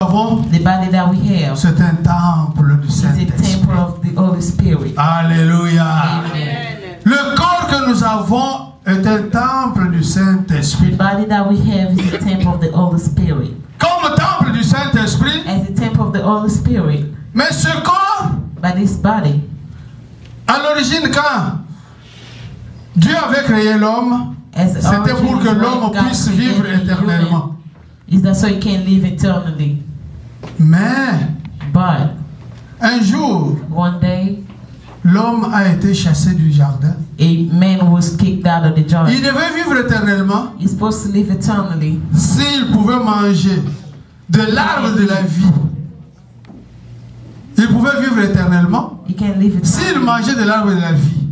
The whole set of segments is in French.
The body that we have c'est un temple du is a Saint-Esprit. temple of the Holy Spirit. Alléluia. Amen. Le corps que nous avons est un temple du The Saint-Esprit. body that we have is a temple of the Holy Spirit. Comme temple du Saint-Esprit, As a temple of the Holy Spirit. mais ce corps, But this body, à l'origine, quand Dieu avait créé l'homme, c'était pour que l'homme puisse vivre éternellement. is that so you can live eternally. Mais But un jour, one day, l'homme a été chassé du jardin. a man was kicked out of the Il garden. devait vivre éternellement He's supposed to live eternally s'il pouvait manger de l'arbre de la vie. Il pouvait vivre éternellement You can live s'il eternally mangeait de l'arbre de la vie.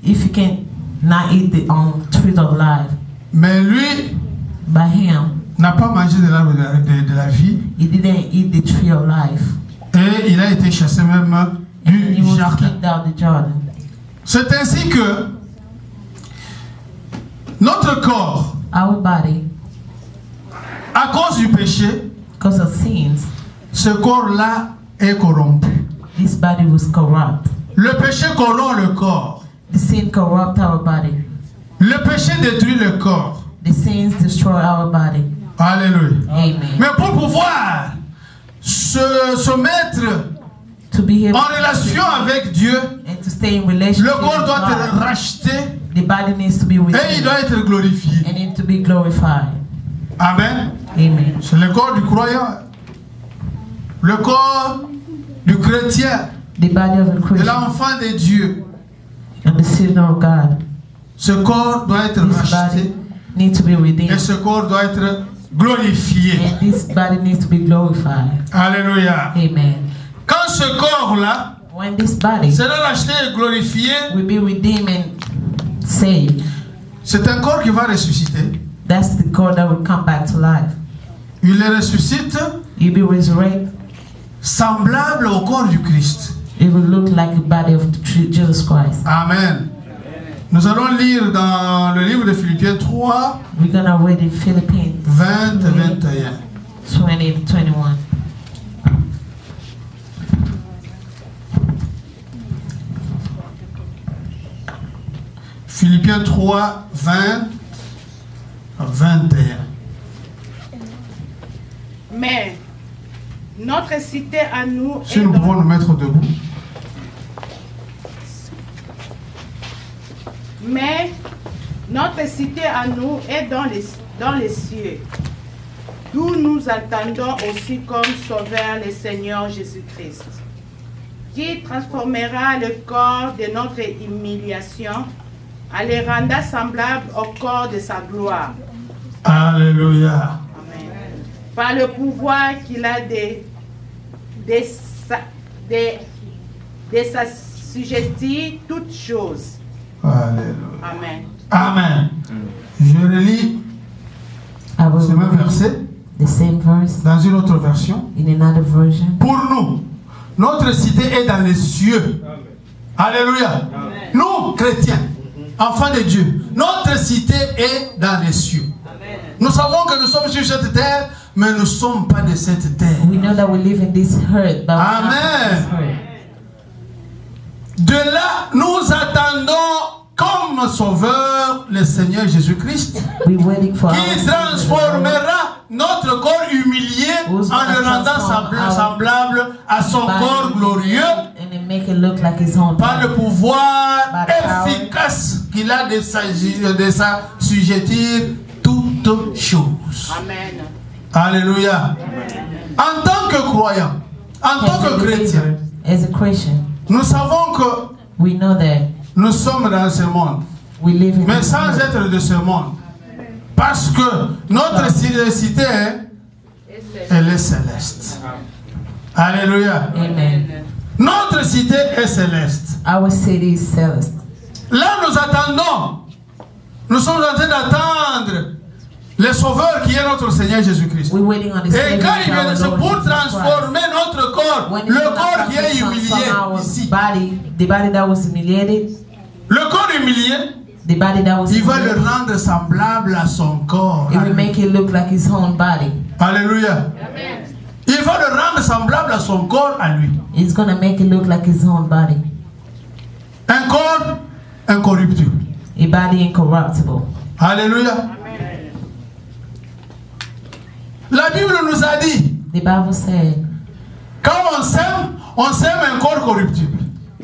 if you can not eat the tree of life. Mais lui By him, n'a pas mangé de l'arbre de la vie he didn't eat the tree of life. et il a été chassé même And he du was jardin. kicked out of the garden. C'est ainsi que notre corps, Our body, à cause du péché, because of sins, ce corps-là est corrompu. this body was corrupt. Le péché corrompt le corps. The sin corrupt our body. Le péché détruit le corps. The sins destroy our body. Alléluia. Amen. Mais pour pouvoir se mettre To be able en relation avec Dieu, and to stay in relationship le corps with doit être God, racheté the body needs to be with et il Him doit être glorifié. and need to be glorified. Amen. Amen. C'est le corps du croyant. Le corps du chrétien, The body of a de Christian l'enfant de Dieu. and the sinner of God. Ce corps doit être This racheté body needs to be et redeemed ce corps doit être glorifié. and this body needs to be glorified. Alléluia. Amen. Quand ce corps-là When this body sera racheté et glorifié, will be redeemed and saved, c'est un corps qui va ressusciter. that's the God that will come back to life. Il le ressuscite You'll be resurrected. semblable au corps du Christ. It will look like the body of Jesus Christ. Amen. Nous allons lire dans le livre de Philippiens 3, We're gonna read in Philippians 20 et 21. 20 to 21. Philippiens 3, 20 à 21. Mais notre cité à nous Si est nous dans- pouvons nous mettre debout. Mais notre cité à nous est dans les cieux, d'où nous attendons aussi comme sauveur le Seigneur Jésus-Christ, qui transformera le corps de notre humiliation en le rendant semblable au corps de sa gloire. Alléluia. Amen. Par le pouvoir qu'il a de s'assujettir toutes choses. Alléluia. Amen. Amen. Je relis I will ce même read verset the same verse dans une autre version. in another version. Pour nous, notre cité est dans les cieux. Alléluia. Nous, chrétiens, enfants de Dieu, notre cité est dans les cieux. Nous savons que nous sommes sur cette terre, mais nous ne sommes pas de cette terre. We know that we live in this earth, but we're not from Amen. this earth. De là, nous attendons comme sauveur le Seigneur Jésus-Christ, We're waiting for qui transformera notre corps humilié en le rendant semblable à son corps glorieux and then make it look like his own par le body. pouvoir efficace qu'il a de s'assujettir toutes choses. Amen. Alléluia. En tant que croyant, en tant As a que chrétien, believer, as a Christian, nous savons que we know that nous sommes dans ce monde, we live in mais this sans earth. être de ce monde. Parce que notre cité, elle est céleste. Alléluia. Amen. Notre cité est céleste. Our city is celeste. Là, nous attendons. Nous sommes en train d'attendre le Sauveur qui est notre Seigneur Jésus-Christ. We're waiting on the Et Savior, quand il vient, our c'est Lord pour Jesus Christ. transformer notre corps, When le he's corps gonna qui est transform humilié our ici. body, the body that was humiliated, Le corps humilié, the body that was il va le humiliated, rendre semblable à son corps. it will make it look like his own body. Alléluia. Il va le rendre semblable à son corps à lui. It's going to make it look like his own body. Un corps incorruptible. A body incorruptible. Alléluia. La Bible nous a dit, The Bible said, quand on s'aime un corps corruptible.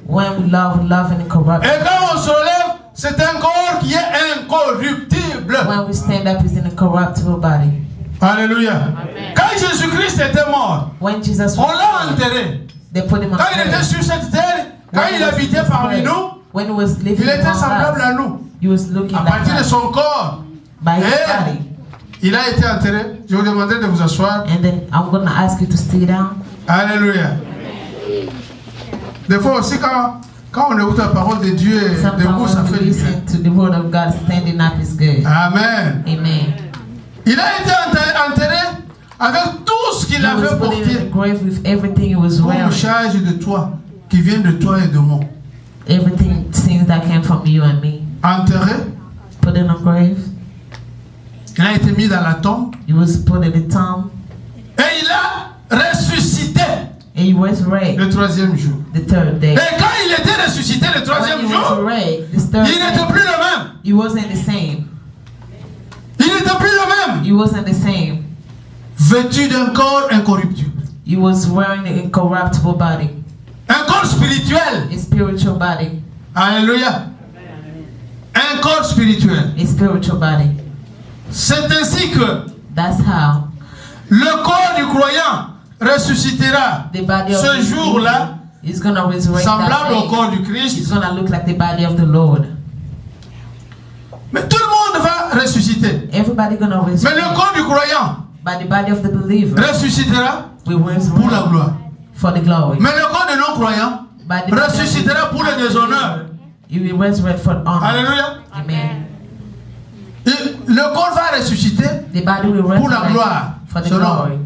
when we love an incorruptible. Et quand on se relève, c'est un corps qui est incorruptible. When we stand up, it's an incorruptible body. Alléluia. Quand Jésus-Christ était mort, When Jesus on was l'a born, enterré. they put him on Quand il était grave. sur cette terre, quand il habitait parmi nous, When he was living il était among semblable à us, nous. he was looking À like partir de us son corps. by his Et body. il a été enterré. Je vous demanderai de vous asseoir. And then I'm going to ask you to stay down. Alléluia. Des fois aussi, quand on écoute la parole de Dieu, debout, ça Sometimes fait when we du bien. listen to the word of God, standing up is good. Amen. Amen. Il a été enterré avec tout ce qu'il He was avait put in the porté grave with everything he was comme wearing. charge de toi, qui vient de toi et de moi. Everything, things that came from you and me. Enterré, Put in a grave. il a été mis dans la tombe He was put in the tomb. et il a ressuscité And he was raised le troisième jour. the third day. Et quand il était ressuscité le When troisième he was jour, raised the third il n'était day, plus le même. he wasn't the same. Il n'était plus le même. He wasn't the same. Vêtu d'un corps incorruptible. He was wearing an incorruptible body, Un corps spirituel. a spiritual body, Alléluia. Un corps spirituel. a spiritual body. C'est ainsi que That's how le corps du croyant ressuscitera the body of ce the jour-là, believer is going to resurrect semblable au that corps day. du Christ. It's going to look like the body of the Lord. Mais tout le monde va ressusciter. Everybody going to Mais resurrect. le corps du croyant But the body of the believer ressuscitera will pour la resurrect gloire. for the glory. Mais le corps des non-croyants But the body of the ressuscitera pour le déshonneur. He will resurrect for honor. Alléluia. Amen. Et le corps va ressusciter The body will pour la resurrect gloire. for the Selon. glory.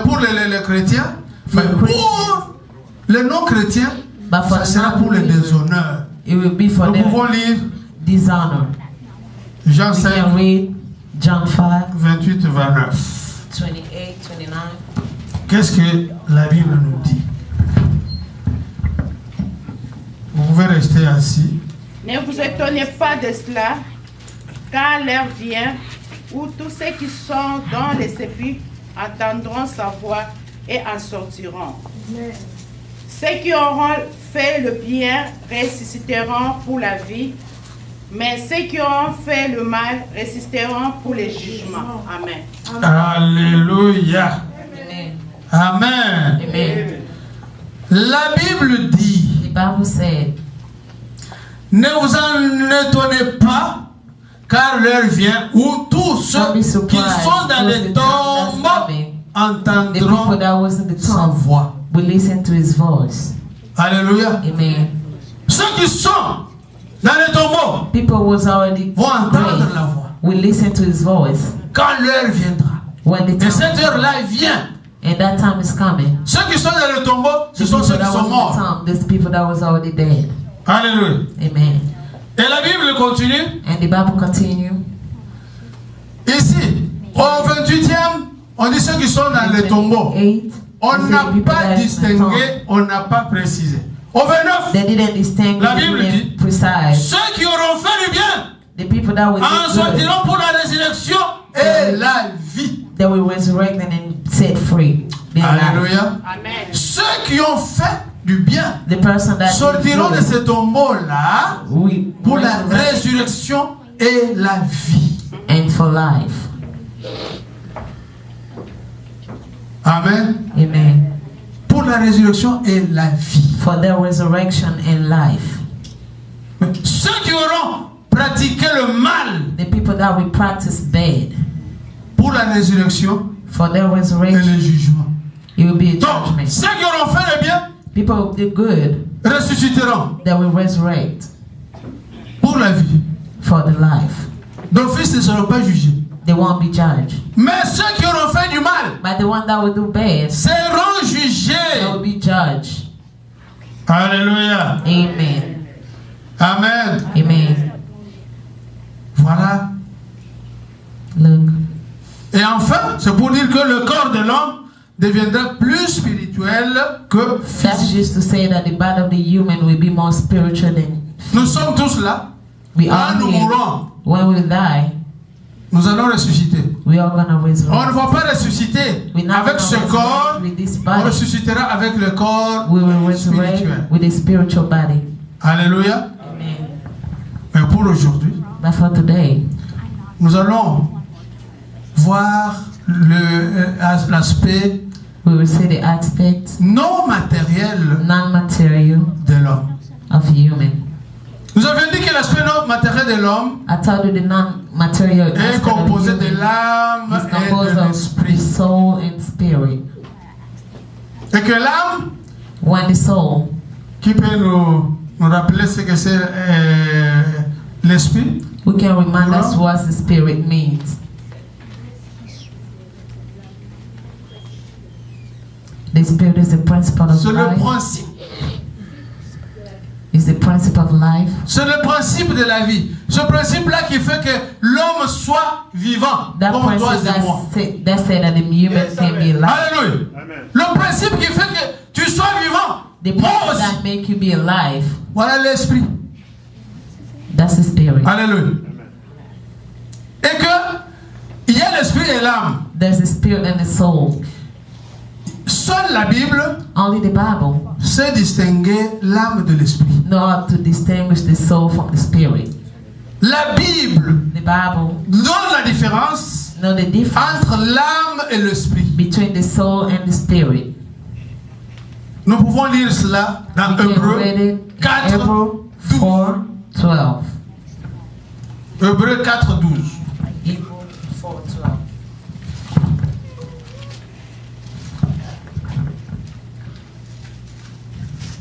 Pour les chrétiens. For Mais the pour les non-chrétiens, But for ça the sera pour le non-believers, déshonneur. it will be for Nous pouvons them lire dishonor. Jean We 5, can read John 5, 28, 29. 28, 29. Qu'est-ce que la Bible nous dit? Vous pouvez rester assis. Ne vous étonnez pas de cela, car l'heure vient où tous ceux qui sont dans les sépulcres entendront sa voix et en sortiront. Ceux qui auront fait le bien ressusciteront pour la vie, mais ceux qui auront fait le mal ressusciteront pour le jugement. Amen. Alléluia. Amen. Amen. Amen. La Bible dit, The Bible said, ne vous en étonnez pas, car l'heure vient où tous don't be ceux qui surprised. sont dans because les the time that's tombes coming, the people entendront that was in the sa tomb voix. will listen to his voice. Alléluia. Amen. Ceux qui sont dans les tombeaux People was already vont entendre grave la voix will listen to his voice quand l'heure viendra. when the Et time cette heure-là vient. and that time is coming. Ceux qui sont dans le tombeau, ce The sont people ceux qui that sont was in morts. the tomb, these people that was already dead. Alléluia. Amen. Et la Bible continue. And the Bible continue. Ici, au 28e, on dit ceux qui sont dans les tombeaux. 28, On it said n'a the people pas that is in the distingué, on n'a pas précisé. Au 29, tomb, they didn't distinguish, La they Bible didn't dit, precise. ceux qui auront fait du bien The people that will en do good, sortiront pour la résurrection et la vie. they will resurrect and then set free. Their life. Alléluia. Amen. Ceux qui ont fait du bien The person that sortiront de did ces tombeaux-là good, we pour la resurrect résurrection et la vie. and for life. Amen. Amen. Pour la résurrection et la vie. For their resurrection and life. Ceux qui auront pratiqué le mal The people that will practice bad, pour la résurrection for their et resurrection, le jugement. it will be a Donc, judgment. ceux qui auront fait le bien People who do good, ressusciteront they will resurrect pour la vie. for the life. D'office ne seront pas jugés. They won't be judged. Mais ceux qui auront fait du mal But the one that will do bad, seront they will jugés. be judged. Alléluia. Amen. Amen. Amen. Voilà. Look. Et enfin, c'est pour dire que le corps de l'homme deviendra plus spirituel que That's physique. just to say that the body of the human will be more spiritual than Nous sommes tous là. we Quand are nous here. mourrons, When we die, nous allons ressusciter. we are gonna On ne resurrect. va pas ressusciter We're not avec gonna ce corps, resurrect with this on body. ressuscitera avec le corps We will resurrect spirituel. with a spiritual body. Alléluia. Amen. Mais pour aujourd'hui, But for today, nous allons voir l'aspect we will see the aspect non matériel non-material de l'homme. of human. Nous avions dit que l'aspect non matériel de l'homme I told you the non-material est aspect of composé de human l'âme is et composed de of the l'esprit. soul and spirit. Et que l'âme, When the soul, qui peut nous rappeler ce que c'est l'esprit, we can remind us what the spirit means. The spirit is the principle of c'est le life. principe. Is the principle of life. C'est le principe de la vie. Ce principe-là qui fait que l'homme soit vivant, That comme toi principle et moi. that say that the human can be alive. Alléluia. Le principe qui fait que tu sois vivant, The moi principle aussi. that make you be alive. Voilà l'esprit. That's the spirit. Alléluia. Et que il y a l'esprit et l'âme. There's the spirit and the soul. Seule la Bible Only the Bible sait distinguer l'âme de l'esprit. know how to distinguish the soul from the spirit. La Bible The Bible donne la différence know the difference entre l'âme et l'esprit. between the soul and the spirit. Nous pouvons lire cela dans We can Hébreux read it 4, in Hebrew 4:12. Hébreux 4, 12. Hebrew 4:12.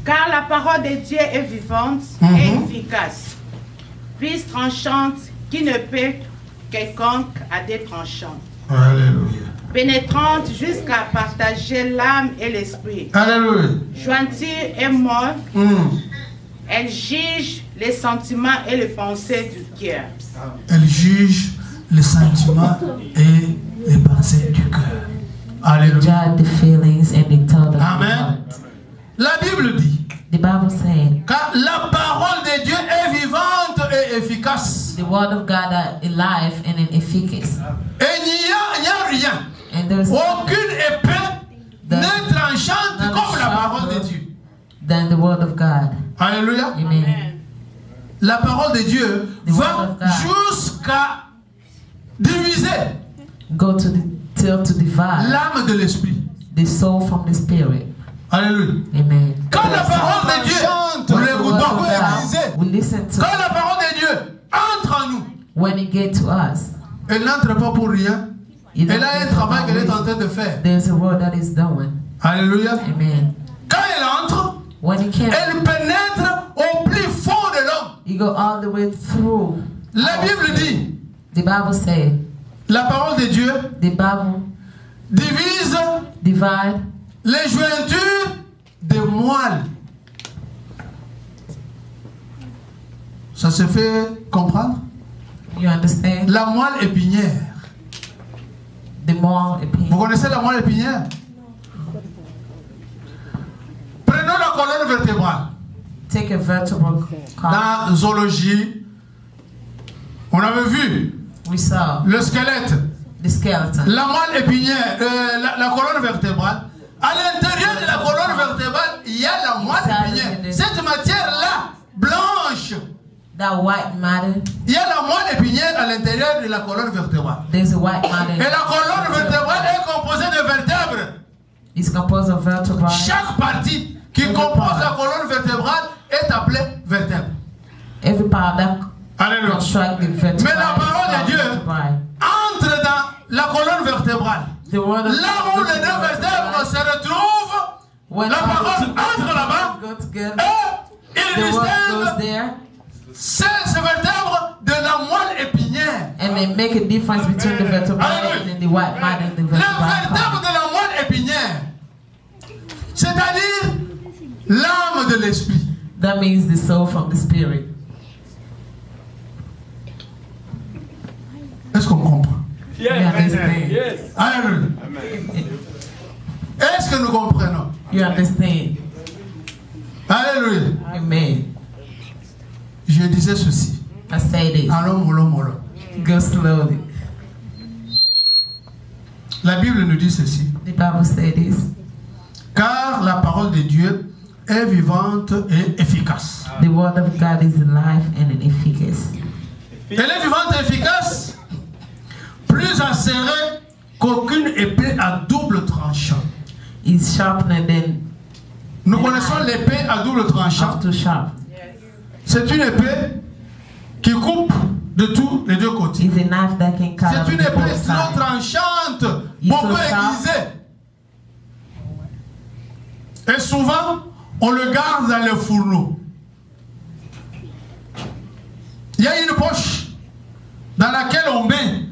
Car la parole de Dieu est vivante et efficace, plus tranchante qui ne peut quelconque à des tranchants, Alléluia. pénétrante jusqu'à partager l'âme et l'esprit, Alléluia. jointure et mort, Mm. elle juge les sentiments et les pensées du cœur. Elle juge les sentiments et les pensées du cœur. Alléluia. Judge the feelings and the thought of the Amen. heart. La Bible dit, The Bible said, car la parole de Dieu est vivante et efficace. the word of God are alive and in efficacious. Et il n'y a rien, And there's aucune épée n'est tranchante not comme la parole de sharper Dieu. than the word of God. Alléluia. Amen. La parole de Dieu The word va of God. jusqu'à diviser Go to the till to divide l'âme de l'esprit. the soul from the spirit. Alléluia. Amen. Quand la parole de Dieu, nous When the word l'écoutons, of God, we listen to quand la parole de Dieu entre en nous, when it get to us. elle n'entre pas pour rien. It Elle a un doesn't travail qu'elle est en always- train de faire. There's a word that is doing. Alléluia. Amen. Quand elle entre, When it can, elle pénètre au plus fond de l'homme. you go all the way through. La Bible dit, The Bible says, la parole de Dieu the Bible divise divide les jointures des moelles. Ça se fait comprendre? You understand? La moelle épinière. The moral Vous opinion. connaissez la moelle épinière? Prenons la colonne vertébrale. Take a vertebral column. Dans zoologie, on avait vu We saw le squelette, the skeleton. la moelle épinière, la colonne vertébrale. À l'intérieur de la colonne vertébrale, il y a la moelle épinière. Cette matière-là, blanche, That white matter, il y a la moelle épinière à l'intérieur de la colonne vertébrale. there's a white Et matter. la colonne vertébrale est composée de vertèbres. It's composed of vertebrae. Chaque partie qui compose la colonne vertébrale est appelée vertèbre. Every part that Alléluia. construct the vertebrae. Mais la parole de is Dieu called vertebrae. entre dans la colonne vertébrale. The word of Là où God les deux vertèbres se retrouvent, when la all the parole two entre là-bas go together, et il the word goes distingue there, ces vertèbres de la moelle épinière. and they make a difference between the vertebrae and then the white matter and the Les vertebrae. vertèbres de la moelle épinière, c'est-à-dire l'âme de l'esprit. That means the soul from the spirit. Est-ce qu'on comprend? You understand? Alléluia. Est-ce que nous comprenons? You understand? Alléluia. Amen. Je disais ceci. I say this. Allons, mollo, mollo. Go slowly. La Bible nous dit ceci. The Bible says this. Car la parole de Dieu est vivante et efficace. The word of God is alive and efficacious. Elle est vivante et efficace, plus acérée qu'aucune épée à double tranchant. It's sharper than Nous connaissons l'épée à double tranchant. too sharp. C'est une épée qui coupe de tous les deux côtés. It's a knife that can cut C'est off une the épée both non sides. tranchante, Ils beaucoup sont sharp. aiguisée. Et souvent, on le garde dans le fourneau. Il y a une poche dans laquelle on met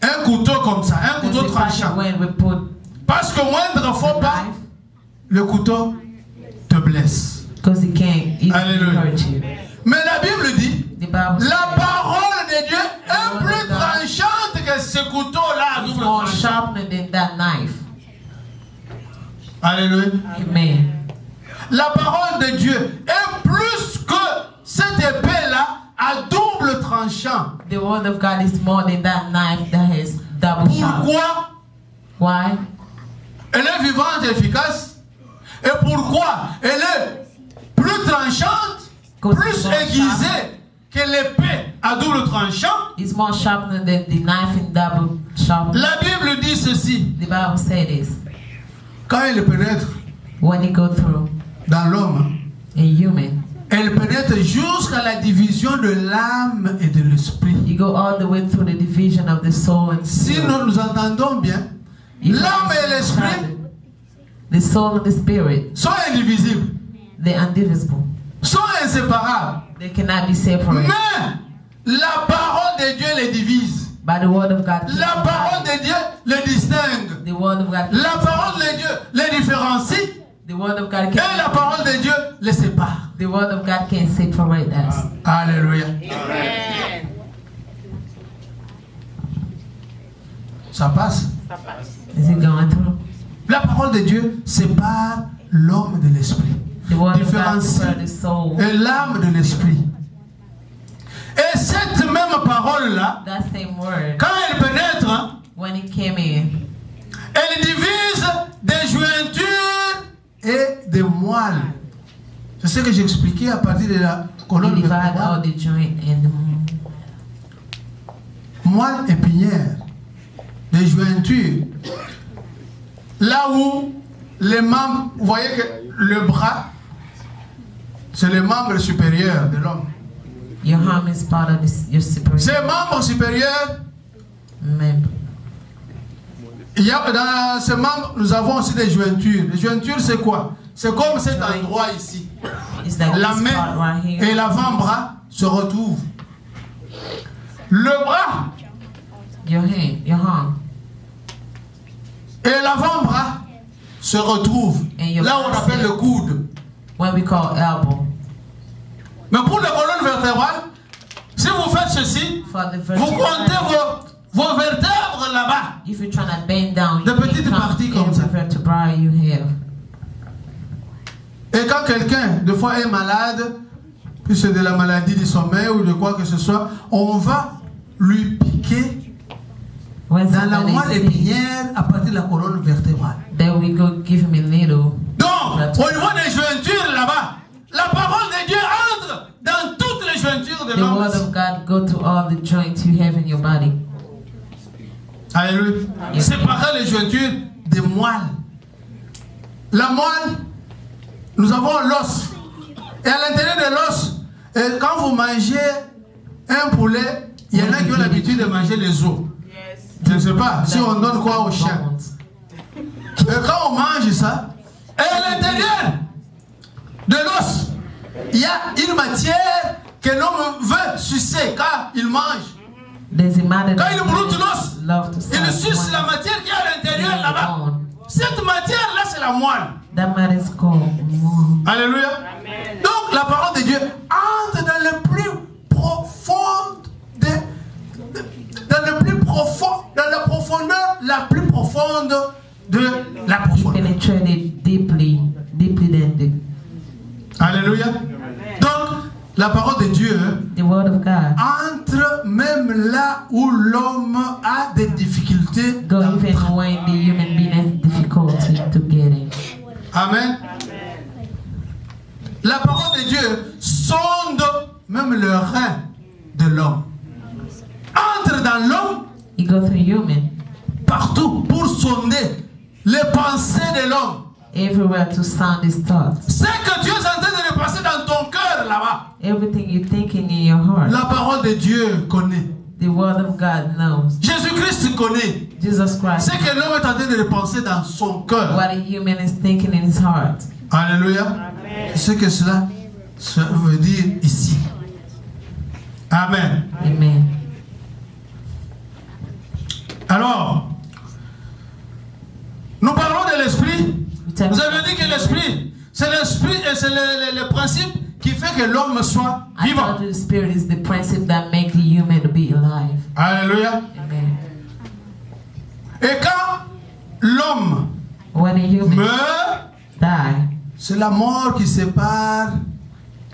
un couteau comme ça, un couteau There's a pocket tranchant. when we put Parce que moindre fois pas, knife, le couteau te blesse. because it can't easily Alléluia. hurt you. Mais la Bible dit, The Bible la says parole de Dieu est plus tranchante que ce couteau-là à it's double more tranchant. sharper than that knife. Alléluia. Amen. La parole de Dieu est plus que cette épée-là à double tranchant. The word of God is more than that knife that has double sharp. Pourquoi? Why? Elle est vivante et efficace. Et pourquoi? Elle est plus tranchante, plus aiguisée que l'épée à double tranchant. It's more sharper than the knife in double sharp. La Bible dit ceci. The Bible says this. Quand elle pénètre When you go through dans l'homme, a human, elle pénètre jusqu'à la division de l'âme et de l'esprit. you go all the way through the division of the soul and Si spirit. nous entendons bien, l'âme et l'esprit The soul and the spirit, sont indivisibles, they're indivisible. sont inséparables. They cannot be separated. Mais la parole de Dieu les divise. By the word of God, La parole de Dieu les distingue. the word of God, La parole de Dieu les différencie. the word of God Et la can, parole de Dieu les sépare. the word of God can separate us. Alléluia. Amen. Ça passe. Is it going through? La parole de Dieu sépare l'homme de l'esprit. The word of God Différencie separates the soul. et l'âme de l'esprit. Et cette même parole-là, That same word, quand elle pénètre, hein, when it came in, elle divise des jointures et des moelles. C'est ce que j'ai expliqué à partir de la it colonne divided all vertébrale. the joint and the Moelle épinière, des jointures. Là où les membres, vous voyez que le bras, c'est le membre supérieur de l'homme. your arm is part of this, your superior Ces membres supérieurs, member. il y a, dans ces membres, nous avons aussi des jointures. Les jointures, c'est quoi? C'est comme cet endroit ici. It's like La this part main right et here. l'avant-bras se retrouvent. Le bras Your hand, your arm. et l'avant-bras se retrouvent. Et your Là où on bras, appelle c'est- le coude. What we call elbow. Mais pour la colonne vertébrale, si vous faites ceci, For the vous comptez vertebra, vos vertèbres là-bas. if you're trying to bend down, De you can petites count parties comme every ça. vertebra you have. Et quand quelqu'un, des fois, est malade, puis c'est de la maladie du sommeil ou de quoi que ce soit, on va lui piquer When dans la somebody moelle sick, épinière à partir de la colonne vertébrale. then we go give him a needle. Donc, au niveau des jointures là-bas, la parole de Dieu entre dans toutes les jointures de The word l'homme. of God go to all the joints you have in your body. Alléluia. Séparer les jointures des moelles. La moelle, nous avons l'os. Et à l'intérieur de l'os, et quand vous mangez un poulet, il y en a qui ont l'habitude de manger les os. Yes. Je ne sais pas si on donne quoi au chien. Bones. Et quand on mange ça, et à l'intérieur de l'os, il y a une matière que l'homme veut sucer quand il mange. There's a matter Quand il that broute l'os, love to il suck suce one. la matière qui est à l'intérieur là-bas. Cette matière-là, c'est la moelle. That matter is called more. Alléluia. Amen. Donc la parole de Dieu entre dans le plus profond dans le plus profond, dans la profondeur la plus profonde de la He profondeur. penetrated deeply than the Alléluia. Donc, la parole de Dieu word of God. entre même là où l'homme a des difficultés. Go even when the human being has difficulty to get in. Amen. La parole de Dieu sonde même le rein de l'homme. Entre dans l'homme He go through human partout pour sonder les pensées de l'homme. everywhere to sound his thoughts. Ce que Dieu est en train de repasser dans ton cœur là-bas, Everything you're thinking in your heart, la parole de Dieu connaît. the word of God knows. Jésus-Christ connaît. Jesus Christ, Ce que l'homme est en train de repenser dans son cœur. what a human is thinking in his heart. Alléluia. C'est ce que cela veut dire ici. Amen. Amen. Alors, nous parlons de l'esprit. We Vous talk- avez dit que l'esprit, c'est l'esprit et c'est le principe qui fait que l'homme soit I vivant. thought the spirit is the principle that makes the human to be alive. Alléluia. Amen. Et quand l'homme When a human meurt, die, c'est la mort qui sépare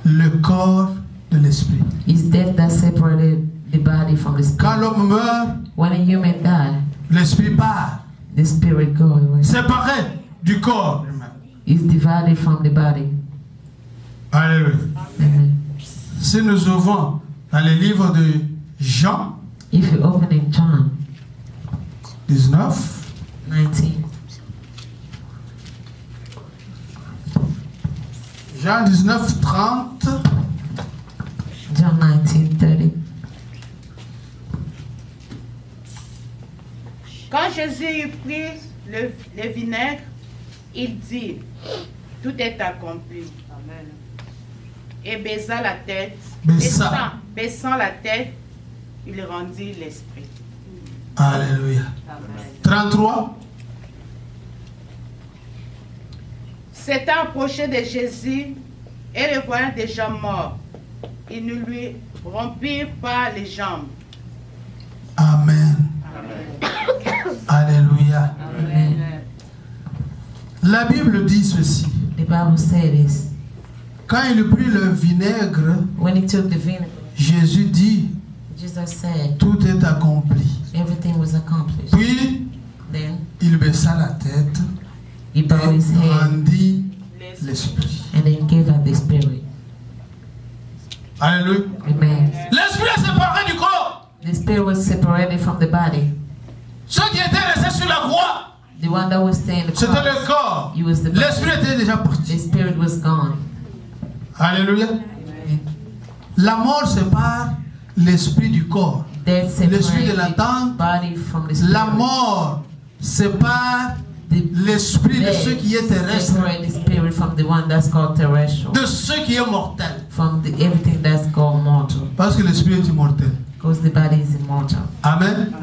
le corps de l'esprit. it's death that separated the body from the Quand spirit. l'homme meurt, When a human die, l'esprit part, the spirit goes away. séparé du corps. It's divided from the body. Alléluia. Amen. Si nous ouvrons dans le livre de Jean If you open in John 19, 19, Jean 19, 30, John 19:30. Quand Jésus eut pris le vinaigre, il dit, tout est accompli. Amen. Et baisa la tête, baissant la tête, il rendit l'esprit. Alléluia. 33, S'étant approché de Jésus et le voyant déjà mort, il ne lui rompit pas les jambes. Amen. Alléluia. Amen. La Bible dit ceci. The Bible says this. Quand il prit le vinaigre, When he took the vinegar, Jésus dit, Jesus said, tout est accompli. everything was accomplished. Puis, Then il baissa la tête he bowed his et head rendit l'esprit. and then gave up the spirit. Alléluia. Amen. L'esprit est séparé du corps. The spirit was separated from the body. Ceux qui étaient restés sur la croix, The one that was staying in the c'était le cross, corps. he was the body. L'esprit était déjà The parti. spirit was gone. Alléluia. La mort sépare l'esprit du corps. Death L'esprit de separated l'attente, the body from the spirit. la mort sépare l'esprit de ceux qui est terrestre, Separate the spirit from the one that's called terrestrial. de ceux qui est mortel. From the everything that's called mortal. Parce que l'esprit est immortel. Because the body is immortal. Amen.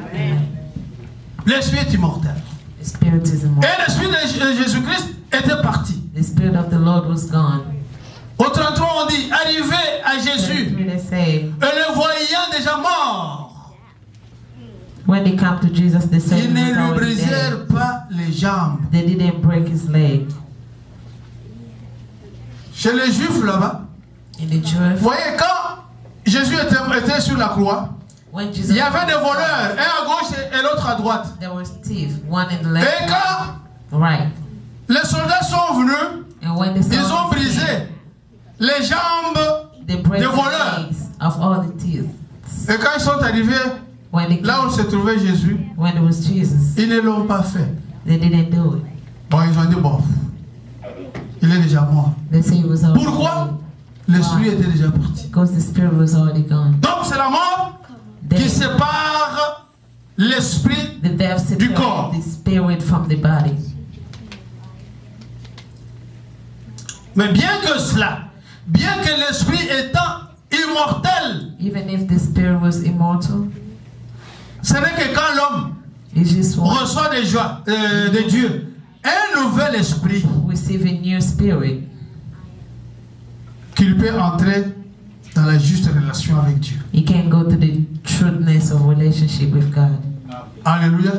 L'esprit est immortel. The spirit is Et immortal. l'esprit de Jésus-Christ était parti. The spirit of the Lord was gone. Au 33, on dit, arrivé à Jésus, They say, et le voyant déjà mort, when they come to Jesus, they say ils he ne was lui already brisèrent dead. pas les jambes. They didn't break his leg. Chez les Juifs là-bas, In the Jewish, vous voyez, quand Jésus était sur la croix, when Jesus, il y avait des voleurs, un à gauche et l'autre à droite. there was thieves, one in the Et left, quand right. les soldats sont venus, And when the ils ont soldiers brisé came, les jambes. they break des the voleurs. legs of all the thieves. Et quand ils sont arrivés When they là où came, se trouvait Jésus, when it was Jesus, ils ne l'ont pas fait. they didn't do it. Bon, ils ont dit, bon, il est déjà mort. They say it was already Pourquoi? L'esprit était déjà parti. because the spirit was already gone. Donc c'est la mort qui Then sépare l'esprit. the death du corps. separated the spirit from the body. Mais bien que cela, bien que l'esprit étant immortel, Even if the spirit was immortal, ce n'est que quand l'homme it's just one reçoit des joies de Dieu, un nouvel esprit, receive a new spirit qu'il peut entrer dans la juste relation avec Dieu. he can go to the truthness of relationship with God. Alléluia.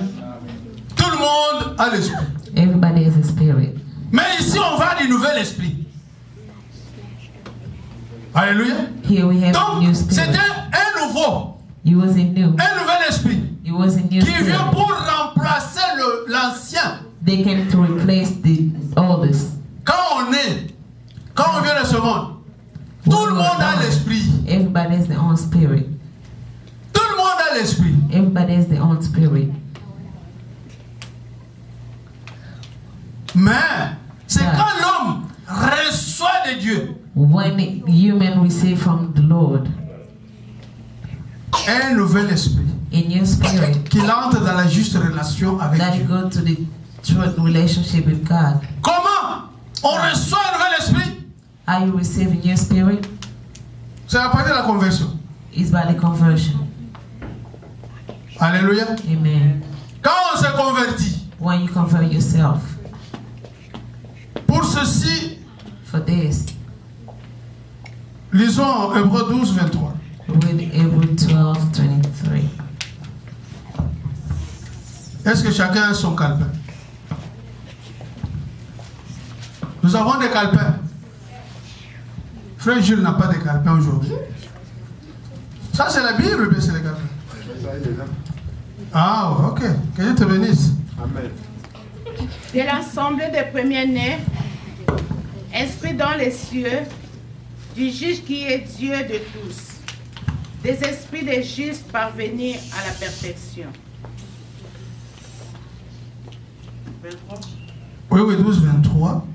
Tout le monde a l'esprit. Everybody has a spirit. Mais ici, on va du nouvel esprit. Alléluia. Here we have a new Donc, spirit. c'était un nouveau, It was a new. un nouvel esprit It was a new qui vient spirit. pour remplacer l'ancien. They came to replace the oldest. Quand on vient de ce monde, tout le monde a l'esprit. Everybody has their own spirit. Tout le monde a l'esprit. Everybody has their own spirit. Mais c'est Yeah. quand l'homme reçoit de Dieu When human receive from the Lord un nouvel esprit, a new spirit, qu'il entre dans la juste relation avec that you Dieu. go to the true relationship with God. Comment on reçoit un nouvel esprit? How you receive a new spirit C'est à partir de la conversion. is by the conversion. Alléluia. Amen. Quand on se convertit, When you convert yourself, pour ceci, for this, lisons Hébreux 12, 23. read Hebrews 12:23. Est-ce que chacun a son calepin? Nous avons des calepins. Frère Jules n'a pas de calepin aujourd'hui. Ça, c'est la Bible, mais c'est les calepins. Ah, ok. Que Dieu te bénisse. Amen. De l'ensemble des premiers-nés, inscrits dans les cieux, du juge qui est Dieu de tous, des esprits des justes parvenir à la perfection. 23. Oui, 12, 23.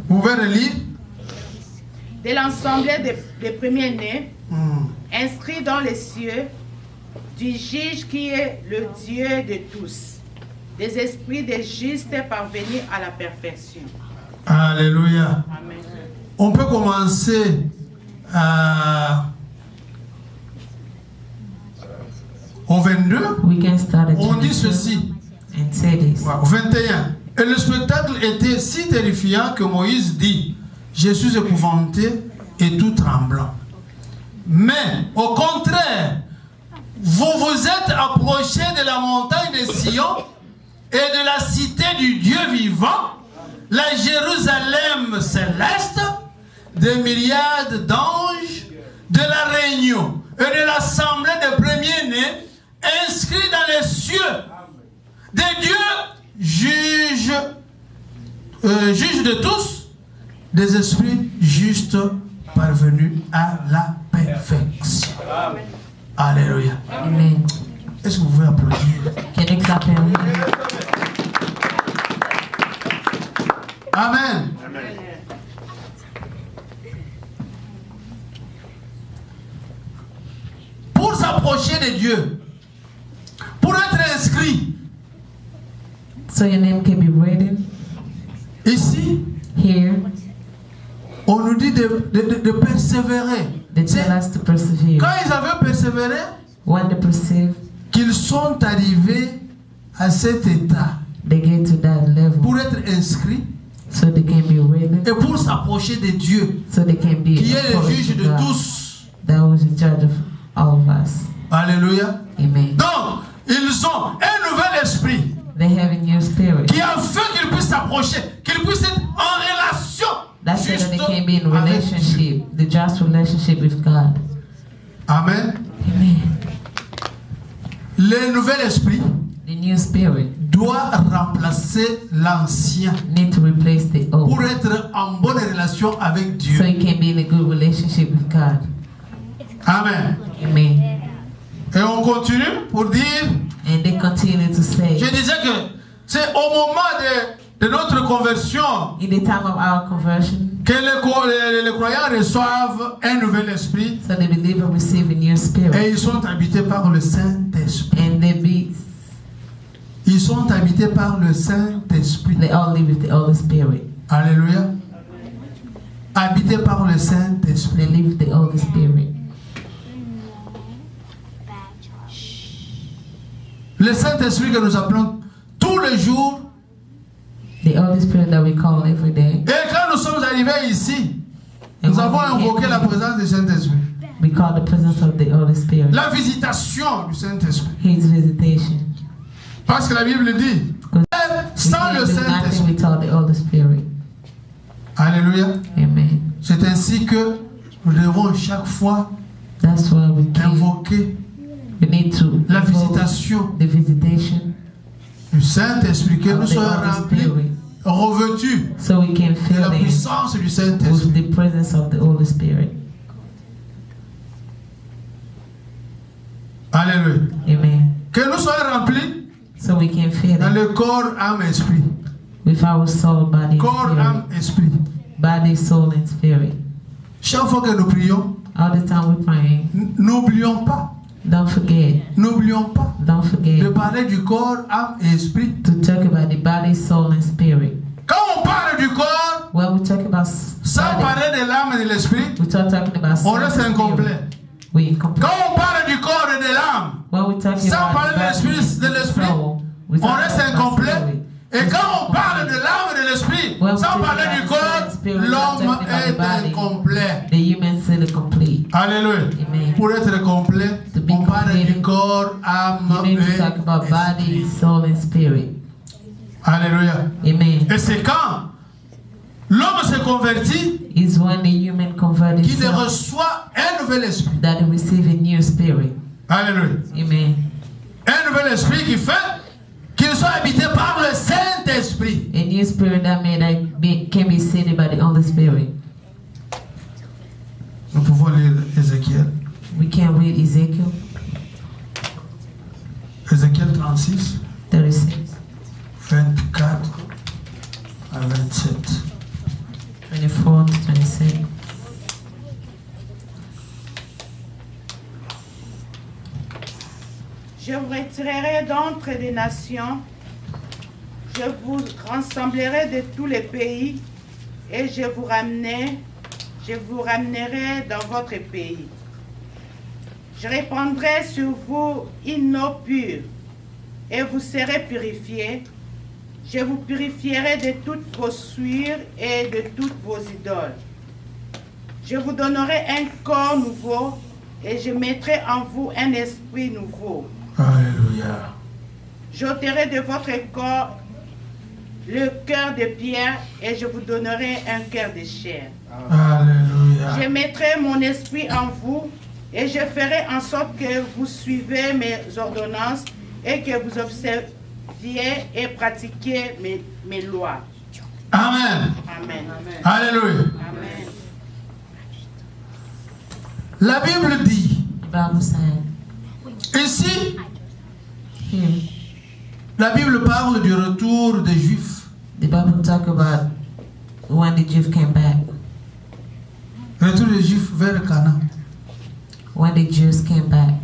Vous pouvez relire? De l'ensemble des premiers-nés, inscrits dans les cieux, du juge qui est le Dieu de tous, des esprits des justes parvenir à la perfection. Alléluia. Amen. On peut commencer au 22. We can start at On dit 22 ceci. and say this. Au 21. Et le spectacle était si terrifiant que Moïse dit: je suis épouvanté et tout tremblant. Mais au contraire, vous vous êtes approchés de la montagne de Sion et de la cité du Dieu vivant, la Jérusalem céleste, des myriades d'anges, de la réunion et de l'assemblée des premiers-nés inscrits dans les cieux, des dieux juges de tous, des esprits justes parvenus à la perfection. Alléluia. Amen. Est-ce que vous pouvez applaudir? Can you clap your hands? Amen. Pour s'approcher de Dieu, pour être inscrit So your name can be written ici, here. on nous dit de persévérer. They tell C'est us to persevere. quand ils avaient persévéré When they perceive, qu'ils sont arrivés à cet état they get to that level, pour être inscrits so they can be written, et pour s'approcher de Dieu, so they can be qui est le approached juge to de God, tous. that was in charge of all of us. Alléluia. Amen. Donc, ils ont un nouvel esprit They have a new spirit. qui a fait qu'ils puissent s'approcher, qu'ils puissent être en relation That's so juste that they can be in avec Dieu. relationship, the just relationship with God. Amen. Amen. Le nouvel esprit The new spirit doit remplacer l'ancien need to replace the old, pour être en bonne relation avec so Dieu. you can be in a good relationship with God. Amen. Amen. Et on continue pour dire, And they continue to say, je disais que c'est au moment de notre conversion in the time of our conversion, que les croyants reçoivent un nouvel esprit so the believer receive a new et spirit, ils sont habités par le Saint-Esprit. and Ils sont habités par le Saint-Esprit. they all live with the Holy Spirit. Alléluia. Habités par le They Saint-Esprit. live with the Holy Spirit. Le Saint-Esprit que nous appelons tous les jours. The Holy Spirit that we call every day. Et quand nous sommes arrivés ici, And nous when avons we invoqué came la here, présence du Saint-Esprit. we call the presence of the Holy Spirit, La visitation du Saint-Esprit. His visitation. Parce que la Bible dit, sans le We can't do nothing Saint-Esprit. without the Holy Spirit. Alléluia. Amen. C'est ainsi que nous devons chaque fois That's why we can. invoquer We need to la invoke visitation the visitation du Saint-Esprit, que nous of the soyons Holy remplis, Spirit, revêtus so we can de fill la in puissance du with Saint-Esprit. the presence of the Holy Spirit. Alléluia. Amen. Que nous soyons remplis So we can fill dans in le corps, âme, esprit. with our soul, body, Corps, and âme, spirit. esprit. Body, soul, and spirit. Chaque fois que nous prions, All the time we're praying. n'oublions pas, Don't forget. de Don't forget parler du corps, âme et esprit. to talk about the body, soul, and spirit. Quand on parle du corps, When we talk about sans body, parler de l'âme et de l'esprit, we start talking about on soul reste and incomplet. spirit. We incomplete. Quand on parle du corps et de l'âme, When we talk sans about parler the de body, l'esprit, and soul, we on talk reste about incomplet. spirit. Et quand on parle de l'âme et de l'esprit, When we sans talk parler about du the soul corps, and spirit, we are l'homme talking about the est body. incomplet. The human cell is complete. Alléluia. Amen. Pour être complet, To be on parle du completed, corps, âme You need to talk about et body, esprit. soul, and spirit. Alléluia. Amen. Et c'est quand l'homme se convertit Is when the human converted qu'il self reçoit un nouvel esprit. that he receive a new spirit. Alléluia. Amen. Un nouvel esprit qui fait qu'il soit habité par le Saint-Esprit. A new spirit that can be seated by the Holy Spirit. Nous pouvons lire Ézéchiel. We can read Ezekiel Ézéchiel 36, 36, 24 à 27. 24 to 26. Je vous retirerai d'entre les nations, je vous rassemblerai de tous les pays et je vous ramènerai dans votre pays. Je répandrai sur vous une eau pure et vous serez purifiés. Je vous purifierai de toutes vos souillures et de toutes vos idoles. Je vous donnerai un corps nouveau et je mettrai en vous un esprit nouveau. Alléluia. J'ôterai de votre corps le cœur de pierre et je vous donnerai un cœur de chair. Alléluia. Je mettrai mon esprit en vous et je ferai en sorte que vous suivez mes ordonnances et que vous observiez et pratiquiez mes lois. Amen. Amen. Alléluia. Amen. La Bible dit, The Bible said, ici, here, la Bible parle du retour des Juifs. the Bible talk about when the Jews came back. Retour des Juifs vers Canaan. When the Jews came back.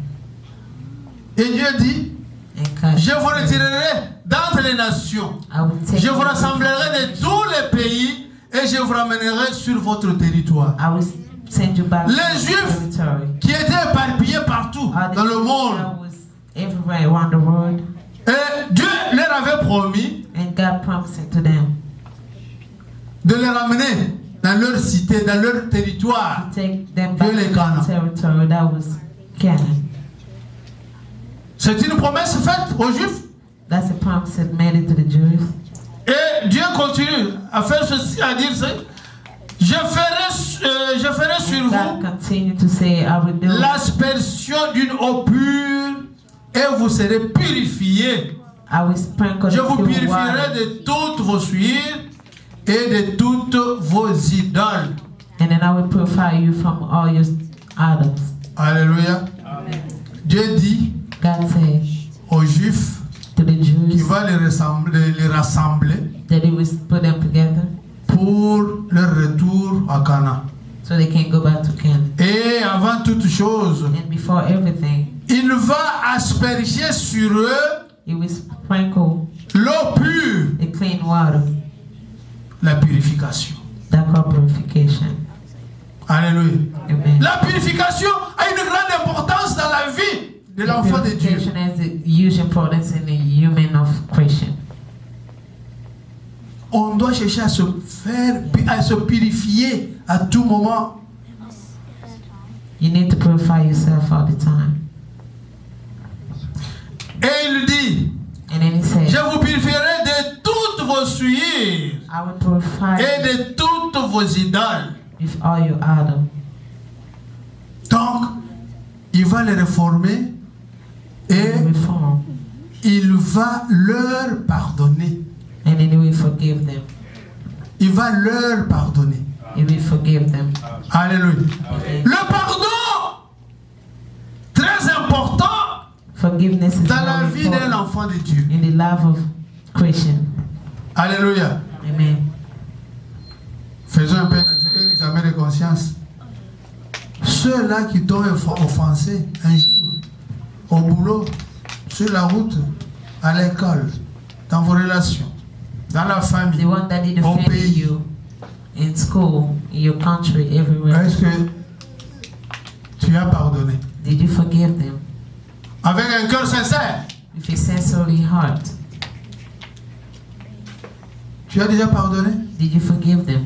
Et Dieu dit, And God je vous said, retirerai d'entre les nations. I will take Je vous you rassemblerai de tous les pays et je vous ramènerai sur votre territoire. I will send you back Les to your Juifs territory. qui étaient éparpillés partout All the dans le Jews monde. that was everywhere around the world, Et Dieu leur avait promis and God promised it to them. de les ramener dans leur cité, dans leur territoire. Take them back Dieu les to Canaan. the territory that was Canaan. C'est une promesse faite aux Juifs. That's a promise that made it to the Jews. Et Dieu continue à faire ceci, à dire ça. Je ferai sur God vous continued to say, I will do l'aspersion d'une eau pure et vous serez purifiés. I will sprinkle Je the vous pure purifierai water, de toutes vos souillures et de toutes vos idoles. and then I will purify you from all your idols. Alléluia. Dieu dit God said aux Juifs to the qu'il Jews va les rassembler that he will put them together pour leur retour à Canaan. so they can go back to Canaan. Et avant toute chose, And before everything, il va asperger sur eux he will sprinkle l'eau pure, the clean water, la purification. that called purification. Alléluia. Amen. La purification a une grande importance dans la vie de l'enfant de Dieu. Purification has a huge importance in the human of Christian. On doit chercher à se purifier à tout moment. You need to purify yourself all the time. Et il dit, And then he said, je vous purifierai de toutes vos souillures I will purify et de toutes vos idoles. with all your idols. Donc, il va les réformer et Reform. il va leur pardonner. And then he will forgive them. Il va leur pardonner. He will forgive them. Alléluia. Amen. Le pardon, très important Forgiveness is dans la very vie d'un important enfant de Dieu. in the life of Christian. Alléluia. Amen. Faisons un peu un examen de conscience. Ceux-là qui t'ont offensé un jour, au boulot, sur la route, à l'école, dans vos relations, dans la famille, The one that did au offend pays. you in school, in your country, everywhere. Est-ce que tu as pardonné? Did you forgive them Avec un cœur sincère. with a sincerely heart? Tu as déjà pardonné? Did you forgive them?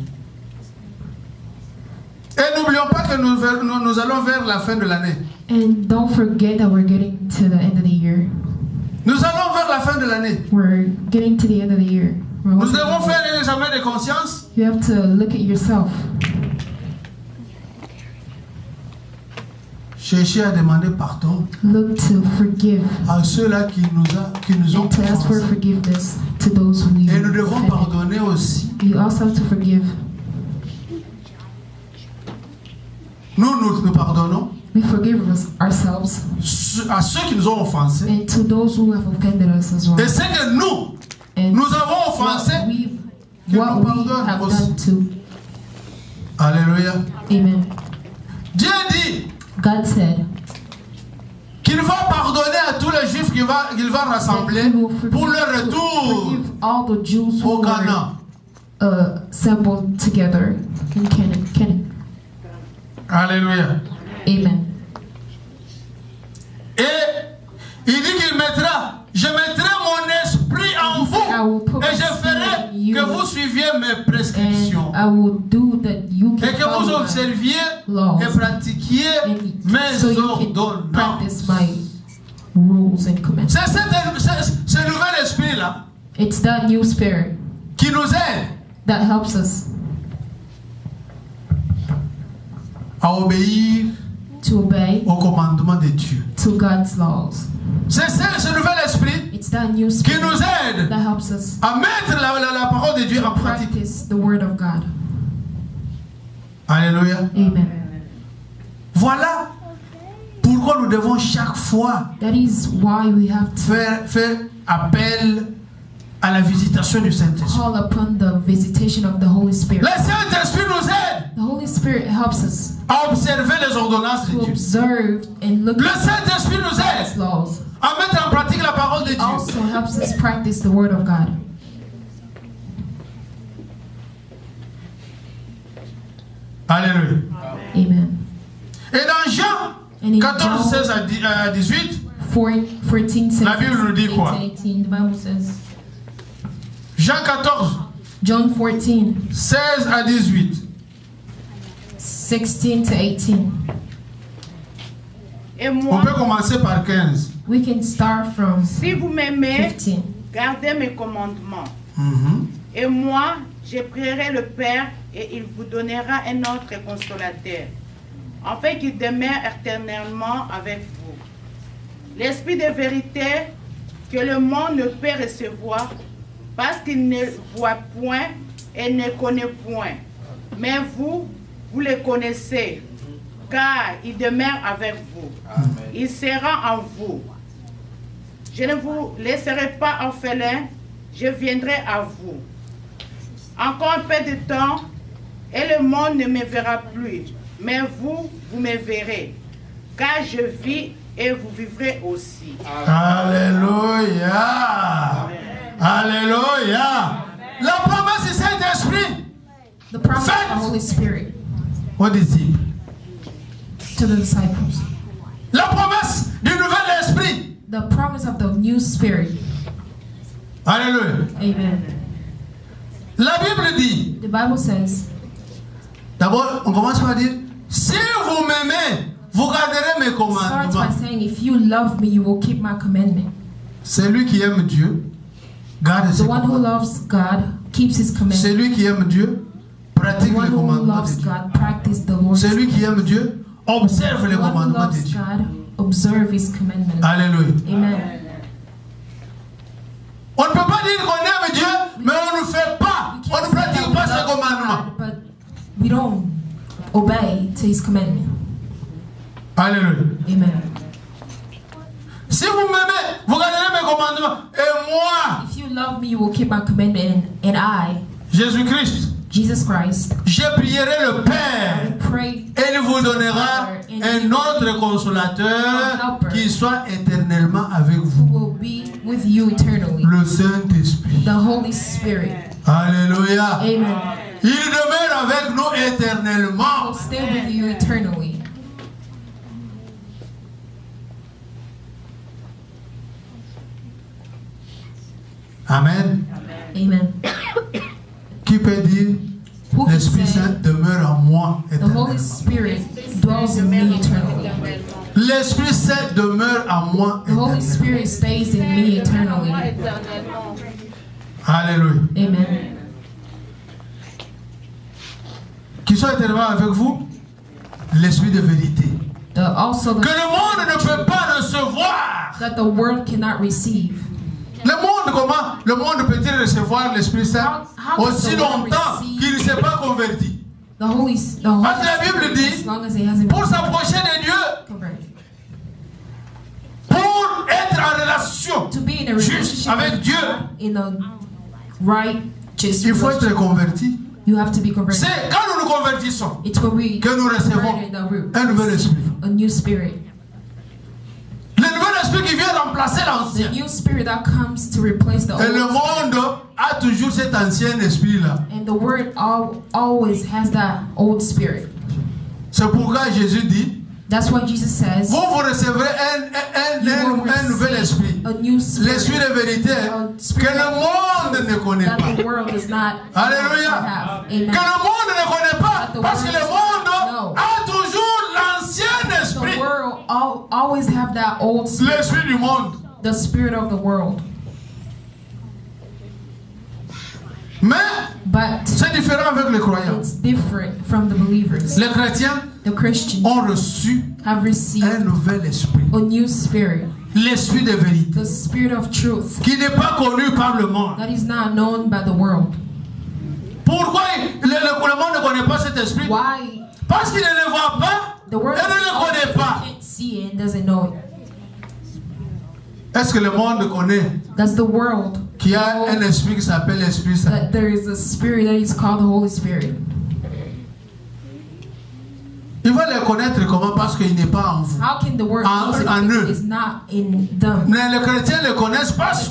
Et n'oublions pas que nous allons vers la fin de l'année. And don't forget that we're getting to the end of the year. Nous allons vers la fin de l'année. We're getting to the end of the year. We're Nous almost devons at the faire end. un examen de conscience. You have to look at yourself. Chercher à demander pardon Look to forgive à ceux-là qui nous ont and to ask for offensés. forgiveness to those who we Et nous devons offended. pardonner aussi. You also have to forgive. Nous pardonnons We forgive ourselves à ceux qui nous ont offensés. and to those who have offended us as well. Et c'est que nous And avons offensé. what nous we pardonne have aussi. done to. Alléluia. Amen. Dieu dit God said qu'il va pardonner à tous les juifs qu'il va rassembler that he will pour leur retour forgive all the Jews au who Canaan. were assembled together in Canaan. Alléluia. Amen. Et il dit qu'il mettra, je mettrai mon esprit en I will vous put et my je spirit ferai in you, que vous suiviez mes prescriptions and I will do that you et can que vous follow my observiez laws, et pratiquiez and mes so you can ordonnances. practice my rules and commands. C'est ce nouvel esprit-là It's that new spirit qui nous aide that helps us à obéir to obey au commandement de Dieu. to God's laws. C'est ce nouvel esprit It's that new qui spirit nous aide that helps us à mettre la parole de Dieu to en pratique. practice the word of God. Alléluia. Amen. Voilà pourquoi nous devons chaque fois That is why we have to faire appel à la visitation du Saint-Esprit. call upon the visitation of the Holy Spirit. Le Saint-Esprit nous aide The Holy Spirit helps us à observer les ordonnances de to Dieu. observe and look Le at Saint-Esprit nous God's aide laws. à mettre en pratique la parole de It Dieu. also helps us practice the word of God. Alléluia. Amen. Et dans Jean And in 14, John 16 à 18, 14, La Bible nous dit 16, quoi? 18, the Bible says, Jean 14, John 14, 16 à 18. 16 to 18. Et On moi, peut commencer par 15. We can start from si vous m'aimez, 15. gardez mes commandements. Mhm. Et moi, je prierai le Père et il vous donnera un autre consolateur, afin qu'il demeure éternellement avec vous. L'Esprit de vérité que le monde ne peut recevoir parce qu'il ne voit point et ne connaît point. Mais vous, vous le connaissez, car il demeure avec vous. Il sera en vous. Je ne vous laisserai pas orphelins, je viendrai à vous. Encore un peu de temps, et le monde ne me verra plus. Mais vous, vous me verrez. Car je vis et vous vivrez aussi. Alléluia. Alléluia. La promesse du Saint-Esprit The promise of the Holy Spirit aux disciples. to the disciples. La promesse du nouvel esprit. The promise of the new spirit. Alléluia. Amen. La Bible dit, The Bible says, d'abord, on commence par dire, si vous m'aimez, vous garderez mes starts by commandements. saying, if you love me, you will keep my commandment. Celui qui aime Dieu, garde ses The one who commandements. loves God keeps His commandments. Celui qui aime Dieu, The pratique one les who commandements de loves Dieu. God practice the Lord's Celui qui aime Dieu, observe les The one who commandements de loves Dieu. God observe His commandments. Alléluia. Amen. On ne peut pas dire qu'on aime Dieu, mais on ne fait pas, We on can't ne say that pratique we pas ses love commandements. God, but we don't obey to His commandment. Alléluia. Amen. Si vous m'aimez, vous garderez mes commandements. Et moi, If you love me, you will keep my commandment, and I, Jésus-Christ, Jesus Christ, je prierai le Père. pray Et il vous donnera un autre consolateur qui soit éternellement avec who vous. will be with you eternally, Le Saint-Esprit. the Holy Spirit. Alléluia. Amen. Il demeure avec nous Will éternellement. stay with you eternally. Amen. Amen. Qui peut dire Who can l'Esprit say Saint demeure en moi the Holy éternellement? Spirit dwells in me eternally? L'Esprit Saint demeure en moi The Holy éternellement. Spirit stays in me eternally. Alléluia. Amen. Qui soit éternellement avec vous, l'Esprit de vérité. Also, Que le monde ne peut pas recevoir. that the world cannot receive. Le monde, comment le monde peut-il recevoir l'Esprit Saint How does aussi the world longtemps receive qu'il ne s'est pas converti? The Holy Parce que la Bible Spirit, dit, as long as it hasn't pour been s'approcher de Dieu, converted. pour être en relation, To be in a juste relationship avec with Dieu, God, in a righteous il faut être relationship, converti. you have to be converted. C'est quand nous nous convertissons It's when we que nous recevons converted that we un nouvel esprit. a new spirit. Le nouvel esprit qui vient remplacer The l'ancien. new spirit that comes to replace the Et le old. monde a toujours cet ancien esprit-là. And the word always has that old spirit. C'est pourquoi Jésus dit, That's why Jesus says, vous recevrez un nouvel esprit. a new L'esprit spirit de vérité que le monde ne connaît that pas. the world does not Alléluia. have. Que Amen. le monde ne connaît pas. Parce que le monde a toujours l'ancien The esprit. world always have that old spirit, L'esprit du monde. the spirit of the world. Mais But c'est différent avec les croyants. it's different from the believers. Les chrétiens The Christians ont reçu have un received nouvel esprit. a new spirit, L'esprit de vérité. the spirit of truth Qui n'est pas connu par le monde. that is not known by the world. Pourquoi le monde ne connaît pas cet esprit? Why Parce qu'il ne le voit pas the world et ne le connaît pas. can't see it and doesn't know it? Est-ce que le monde connaît Does the world qu'il y a un esprit qui s'appelle l'Esprit Saint? that there is a spirit that is called the Holy Spirit? Il va le connaître comment? Parce qu'il n'est pas en vous. How can the world En- know it en because eux. it's not in them? Mais les chrétiens le connaissent parce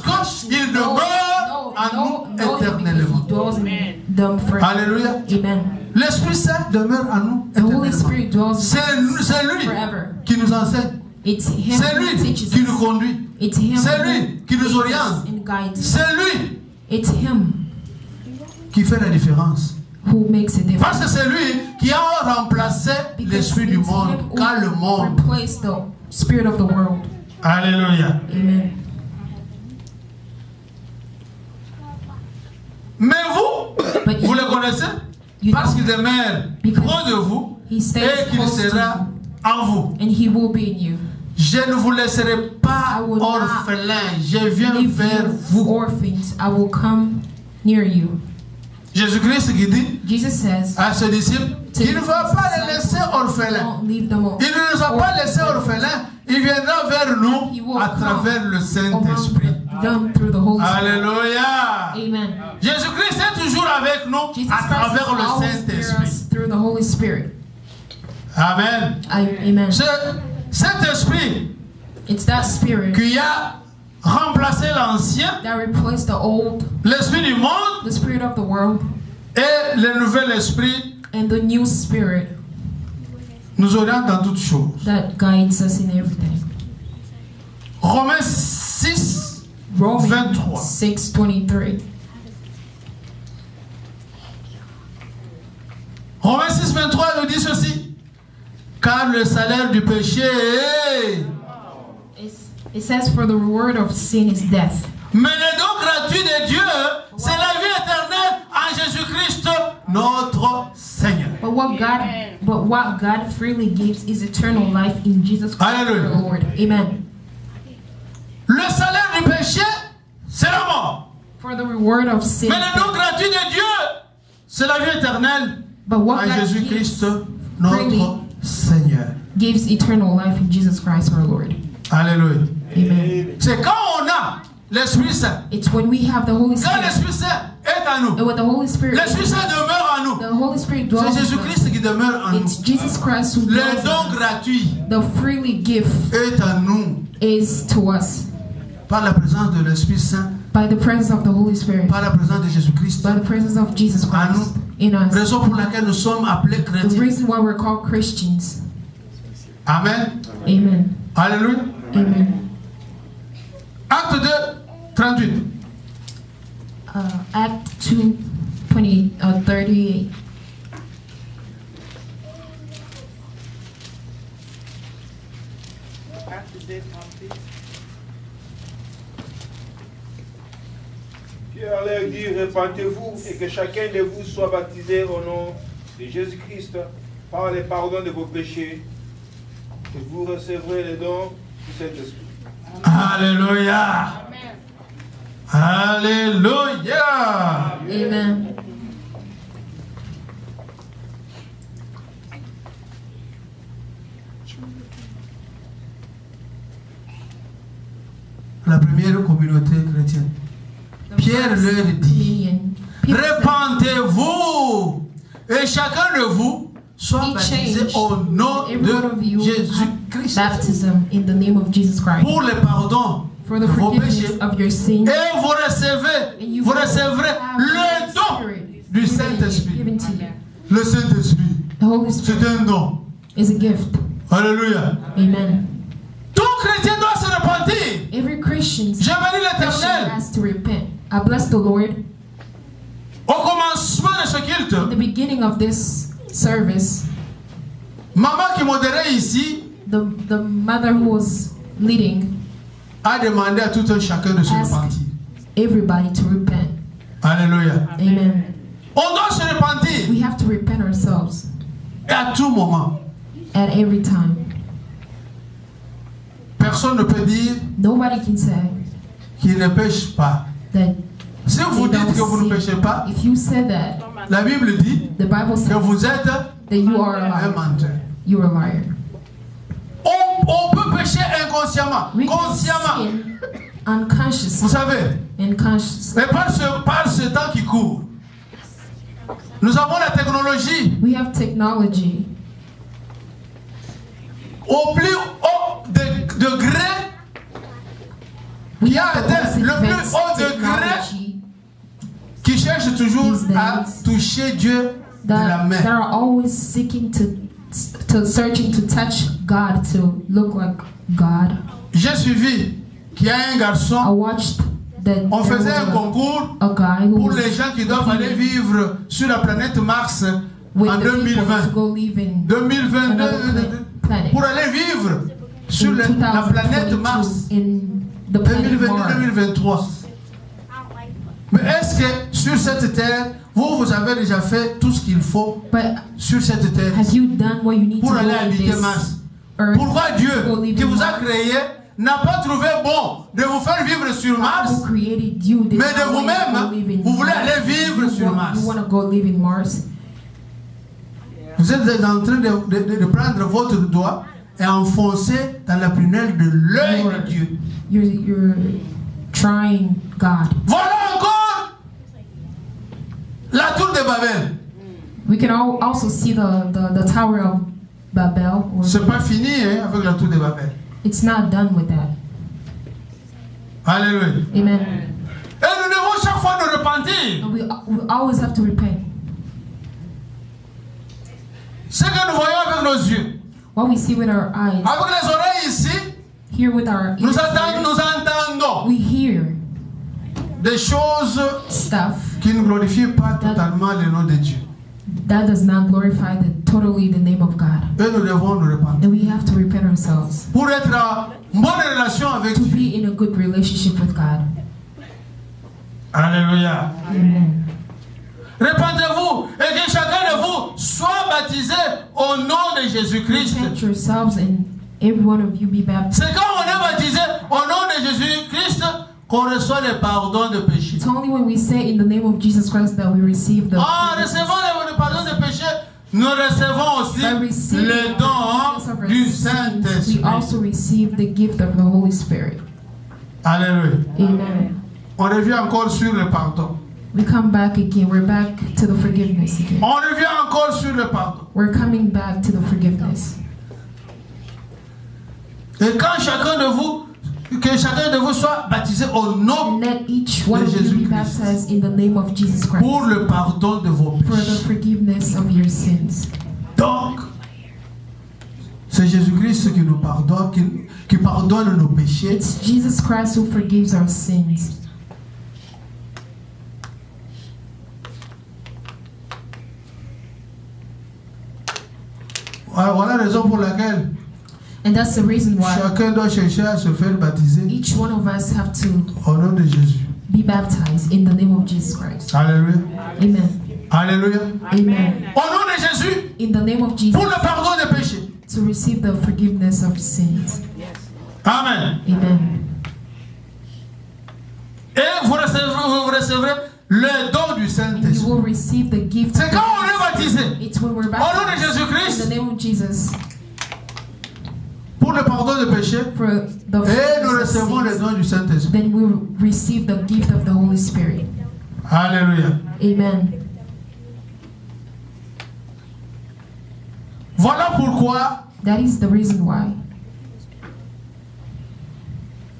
qu'il demeure en nous because éternellement. he dwells in them forever. Alléluia. Amen. L'Esprit Saint demeure en nous The Holy éternellement. Spirit dwells C'est lui forever. qui nous enseigne. It's him C'est who lui teaches qui nous us. conduit. It's him C'est who lui qui nous leads us oriente. and guides us. C'est lui It's him qui fait la différence. who makes a difference. Parce que c'est lui qui a remplacé Because l'esprit du it's monde. him Car le who monde. replaced the spirit of the world. Alléluia. Amen. Mais vous, But vous le connaissez you parce know, qu'il demeure Because près de vous he stays et qu'il close to sera you, en vous. and he will be in you. Je ne vous laisserai pas I will not orphelin. Je viens Leave vers you vous. orphans. I will come near you. Jésus-Christ qui dit Jesus says, à ses disciples qu'il ne va pas les laisser orphelins. don't leave them Il ne nous a pas laissés orphelins. Il viendra vers He nous will à travers le Saint-Esprit. among them through the Holy Spirit. Alléluia. Amen. Jésus-Christ est toujours avec nous Jesus à Christ is travers le always near Saint-Esprit. us through the Holy Spirit. Amen. Amen. Cet esprit It's that spirit qui a remplacé l'ancien, that replaced the old, l'esprit du monde the spirit of the world, et le nouvel esprit and the new spirit nous oriente dans toutes choses. that guides us in everything. Romains 6, Romans 23. 6:23. Romains 6, 23 nous dit ceci. Car le salaire du péché est It says, for the reward of sin is death. Mais le don gratuit de Dieu, c'est la vie éternelle en Jésus-Christ, notre Seigneur. But what God freely gives is eternal life in Jesus Christ Hallelujah. our Lord. Amen. Le salaire du péché, c'est la mort. For the reward of sin. Mais le don gratuit de Dieu, c'est la vie éternelle But what en God Jésus-Christ, gives notre Seigneur. gives eternal life in Jesus Christ our Lord. Alléluia. Amen. C'est quand on a l'Esprit Saint. It's when we have the Holy Quand Spirit. l'Esprit Saint est en nous, And when the Holy Spirit l'Esprit Saint demeure en nous. the Holy Spirit C'est dwells in us. Jésus-Christ qui demeure en nous. It's Jesus Christ who Le dwells in don us. gratuit The freely gift est en nous is to us par la présence de l'Esprit Saint, by the presence of the Holy Spirit, par la présence de Jésus-Christ. by the presence of Jesus Christ in us. Raison pour laquelle nous sommes appelés The chrétiens. reason why we're called Christians. Amen. Amen. Alléluia. Amen. Acte 2, 38. Act 2, 38. Acte 2, 38. Pierre leur dit, repentez-vous et que chacun de vous soit baptisé au nom de Jésus-Christ par le pardon de vos péchés, et vous recevrez le don du Saint-Esprit. Alléluia. Alléluia. Amen. La première communauté chrétienne. Pierre leur dit, Peter said, repentez-vous et chacun de vous soit Be baptisé changed. au nom every one of you de have Jésus-Christ baptism in the name of Jesus Christ pour le pardon for de the vos forgiveness péchés of your sins. et vous recevrez Have le the don Spirit du Saint-Esprit. given to you. Le Saint-Esprit, The Holy c'est Spirit un don. is a gift. Alléluia. Amen. Tout chrétien doit se repentir. Every Christian J'ai béni l'Éternel has to repent. I bless the Lord. au commencement de ce At culte. the beginning of this service, Maman qui modérait ici the mother who was leading a demandé à tout un chacun de se Ask. repentir. everybody to repent. Alléluia. Amen. On doit se repentir We have to repent ourselves et à tout moment. at every time. Personne ne peut dire Nobody can say qu'il ne pêche pas. that Si vous they dites don't que vous ne péchez sin. pas, If you say that, la Bible dit the Bible que says vous êtes that you are a un liar. menteur. You are a liar. On peut pécher inconsciemment, We can consciemment. sin unconsciously Vous savez, and consciously. mais par ce temps qui court, nous avons la technologie We have technology au plus haut degré, We qui a have the most atteint le plus advanced haut degré, technology qui cherche toujours These days, à toucher Dieu de la that main. are always seeking to searching to touch God, to look like God. J'ai suivi qu'il y a un I garçon, watched that on there faisait un was concours a guy who pour was les gens qui doivent aller vivre sur la planète Mars with en the people to 2020. go live in 2022, another planet. pour aller vivre sur In la planète 2022 Mars in the planet Mars. 2022-2023. Mais est-ce que sur cette terre, vous avez déjà fait tout ce qu'il faut But sur cette terre have you done what you need to pour do aller in habiter this Mars? earth? Pourquoi Dieu, to go live qui in vous a Mars? créé, n'a pas trouvé bon de vous faire vivre sur God Mars, who created you did mais de not want you to vous-même, go live in vous voulez Mars. aller vivre sur Mars. You want to go live in Mars? Vous êtes en train de prendre votre doigt et enfoncer dans la prunelle de l'œil de Dieu. You're trying God. Voilà encore la tour de Babel. We can also see the Tower of Babel. C'est pas fini hein, avec la tour de Babel. It's not done with that. Alléluia. Amen. Et nous devons chaque fois nous repentir. And we always have to repent. Ce que nous voyons avec nos yeux, What we see with our eyes, avec les oreilles ici, hear with our nous ears, entendons we hear des choses stuff qui ne glorifient pas totalement le nom de Dieu. that does not glorify totally the name of God. Et nous devons nous repentir. And we have to repent ourselves. Pour être une bonne relation avec to Dieu. be in a good relationship with God. Alléluia. Amen. Répandez-vous et que chacun de vous soit baptisé au nom de Jésus-Christ. Repent yourselves and every one of you be baptized. C'est quand on est baptisé au nom de Jésus-Christ qu'on reçoit le pardon de péché. It's only when we say in the name of Jesus Christ that we receive the En recevant le pardon de péché, nous recevons aussi by receiving le the don forgiveness of our du sins, Saint-Esprit. we also receive the gift of the Holy Spirit. Alléluia. Amen. On revient encore sur le pardon. We come back again. We're back to the forgiveness again. On revient encore sur le pardon. We're coming back to the forgiveness. Et quand chacun de vous, que chacun de vous soit baptisé au nom And let each one de of you be Jésus-Christ baptized in the name of Jesus Christ pour le pardon de vos for the péchés. forgiveness of your sins. Donc, c'est Jésus-Christ qui nous pardonne, qui pardonne nos péchés. It's Jesus Christ who forgives our sins. Voilà la raison pour laquelle And that's the reason why chacun doit chercher à se faire baptiser each one of us have to au nom de Jésus. be baptized in the name of Jesus Christ. Alléluia. Amen. Alléluia. Amen. Au nom de Jésus, In the name of Jesus, pour le pardon des péchés. to receive the forgiveness of sins. Amen. Amen. Et vous recevrez le don du You Saint-Esprit. will receive the gift. C'est quand on est baptisé It's when we're au nom de baptized in Jésus-Christ the name of Jesus pour le pardon des péchés. for the Et nous forgiveness of recevons le sins. don du Saint-Esprit. Then we will receive the gift of the Holy Spirit. Alléluia. Amen. Voilà pourquoi That is the reason why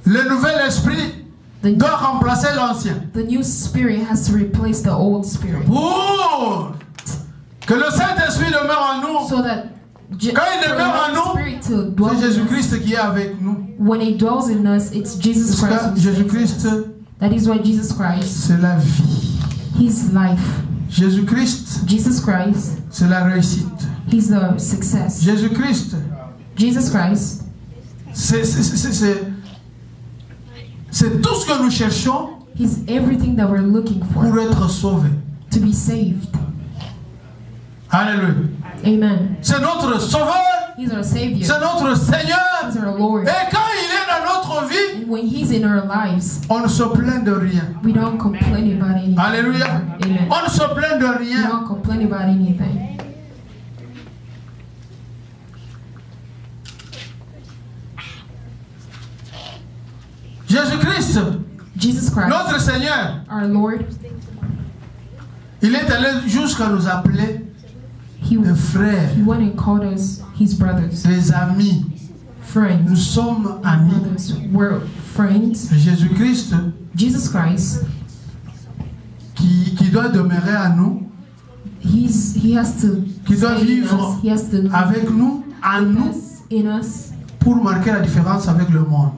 le nouvel esprit the, doit remplacer l'ancien. the new spirit has to replace the old spirit. Pour que le Saint-Esprit demeure en nous. So that Quand il for demeure en the nous, Holy Spirit to dwell c'est in us, Jésus-Christ qui est avec nous. when it dwells in us, it's Jesus Parce Christ. que who stays in Jésus-Christ, us. That is why Jesus Christ, c'est la vie. His life. Jésus-Christ, Jesus Christ, c'est la réussite. He's the success. Jésus-Christ, Jesus Christ, c'est tout ce que nous cherchons He's everything that we're looking pour for être sauvés. to be saved. Alléluia. Amen. C'est notre Sauveur, He's our Savior. c'est notre Seigneur. He's our Lord. Et quand il est dans notre vie, And when He's in our lives, on ne se plaint de rien. we don't complain about anything. Alléluia. Amen. On ne se plaint de We rien. don't complain about anything. Jésus-Christ, Jesus Christ, notre Seigneur, our Lord, il est allé jusqu'à nous appeler He des frères, He went and called us His brothers, des amis. Nous friends. sommes amis. Brothers, we're friends. Jésus-Christ Jesus Christ, qui doit demeurer à nous, He has to qui doit stay in vivre us. He has to avec nous, en live nous, in us pour marquer la différence avec le monde.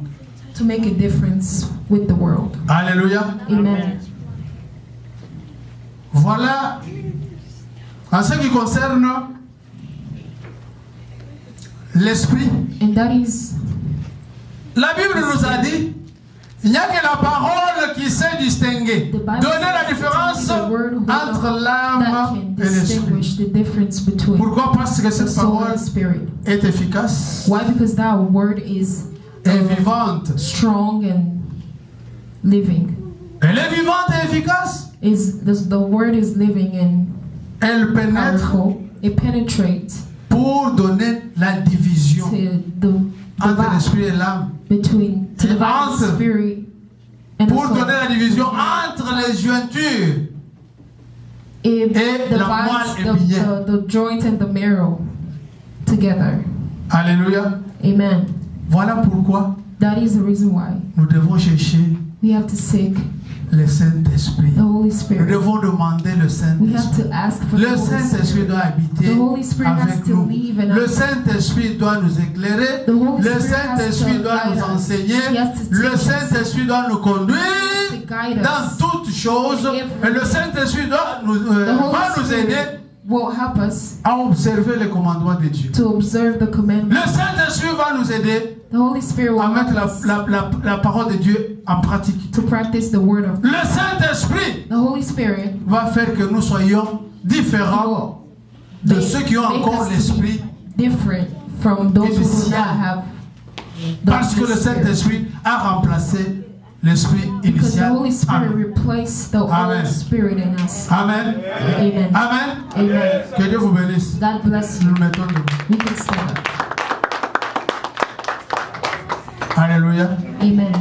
to make a difference with the world. Alléluia. Amen. Voilà, en ce qui concerne l'esprit. And that is, La Bible nous a dit, il n'y a que la parole qui sait distinguer, the Bible donner la says différence it's only the word who entre that l'âme can et l'esprit. distinguish the difference between Pourquoi? Parce que the cette soul and parole the spirit. est efficace Why? Because that word is et vivante. strong and living. Elle est vivante et efficace. The word is living and Elle pénètre powerful. It penetrates pour donner la division to the entre divide l'esprit et l'âme. between to divide the Entre. spirit and the Pour soul. donner la division entre les jointures. It et la moelle divides épinière. the joint and the marrow together. Alléluia. Amen. Voilà pourquoi That is the reason why nous devons chercher we have to seek le Saint-Esprit. the Holy Nous Spirit. devons demander le We have Saint-Esprit. to ask for the Le Holy Saint-Esprit Spirit. doit habiter The Holy Spirit has avec to nous. live in Le us. Saint-Esprit doit nous éclairer. The Holy Le Spirit has Saint-Esprit to doit guide nous us. enseigner. He has to Le teach us. Saint-Esprit doit nous conduire To guide dans us. toutes choses. In Et le everything. Saint-Esprit doit The Holy va nous Spirit aider will help us à observer les commandements de Dieu. to observe the commandments. Le Saint-Esprit va nous aider The Holy Spirit will à mettre help us la parole de Dieu en pratique. to practice the word of God. Le Saint-Esprit The Holy Spirit va faire que nous soyons différents will de ceux qui ont make encore us to l'esprit, be different from those who do not have the parce que le Holy Spirit. Saint-Esprit a remplacé l'esprit Because the initial. Holy Spirit Amen. replaced the Amen. Holy Spirit in us. Amen. Amen. Amen. Amen. Que Dieu vous bénisse. God bless Nous you. nous mettons debout. We can stand up. Alléluia. Amen.